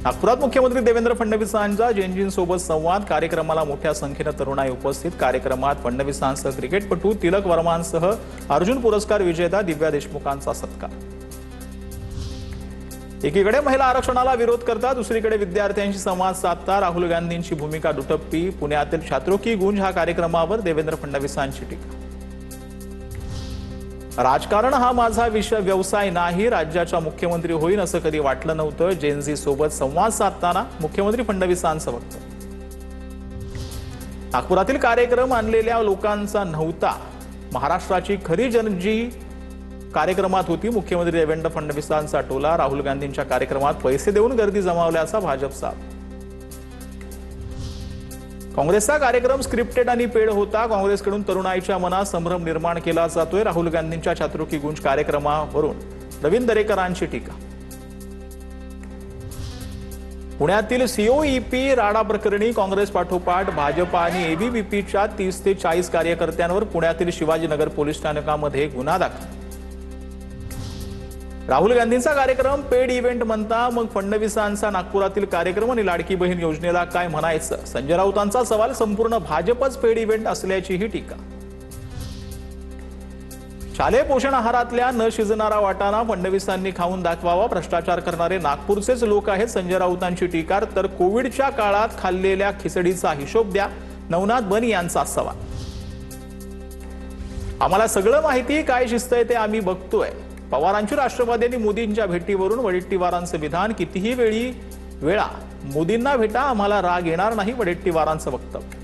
नागपुरात मुख्यमंत्री देवेंद्र फडणवीसांचा जैनजींसोबत संवाद कार्यक्रमाला मोठ्या संख्येने तरुणाई उपस्थित। कार्यक्रमात फडणवीसांसह क्रिकेटपटू तिलक वर्मांसह अर्जुन पुरस्कार विजेता दिव्या देशमुखांचा सत्कार। एकीकडे महिला आरक्षणाला विरोध करता दुसरीकडे विद्यार्थ्यांशी संवाद साधता राहुल गांधींची भूमिका दुटप्पी। पुण्यातील छात्रों की गूंज हा कार्यक्रमावर देवेंद्र फडणवीसांची टीका। राजकारण हा माझा व्यवसाय नाही, राज्याचा मुख्यमंत्री होईन असं कधी वाटलं नव्हतं। जेनझी सोबत संवाद साधताना मुख्यमंत्री फडणवीसांचं वक्तव्य। नागपुरातील कार्यक्रम आणलेल्या लोकांचा नव्हता, महाराष्ट्राची खरी जनजी कार्यक्रमात होती। मुख्यमंत्री देवेंद्र फडणवीसांचा टोला। राहुल गांधींच्या कार्यक्रमात पैसे देऊन गर्दी जमावल्याचा भाजपचा। काँग्रेसचा कार्यक्रम स्क्रिप्टेड आणि पेड होता। काँग्रेसकडून तरुणाईच्या मनात संभ्रम निर्माण केला जातोय। राहुल गांधींच्या छात्रों की गूंज कार्यक्रमावरून रवींद्र दरेकरांची टीका। पुण्यातील सीओईपी राडा प्रकरणी काँग्रेस पाठोपाठ भाजपा आणि एबीव्हीपीच्या 30 ते 40 कार्यकर्त्यांवर पुण्यातील शिवाजीनगर पोलीस स्थानकामध्ये गुन्हा दाखल। राहुल गांधींचा कार्यक्रम पेड इव्हेंट म्हणता मग फडणवीसांचा नागपुरातील कार्यक्रम आणि लाडकी बहीण योजनेला काय म्हणायचं? संजय राऊतांचा सवाल। संपूर्ण भाजपच पेड इव्हेंट असल्याची ही टीका। शालेय पोषण आहारातल्या न शिजणारा वाटाणा फडणवीसांनी खाऊन दाखवावा, भ्रष्टाचार करणारे नागपूरचेच लोक आहेत, संजय राऊतांची टीका। तर कोविडच्या काळात खाल्लेल्या खिचडीचा हिशोब द्या, नवनाथ बनी यांचा सवाल। आम्हाला सगळं माहिती, काय शिजतंय ते आम्ही बघतोय। पवारांची राष्ट्रवादी आणि मोदींच्या भेटीवरून वडेट्टीवारांचं विधान। कितीही वेळा मोदींना भेटा, आम्हाला राग येणार नाही, वडेट्टीवारांचं वक्तव्य।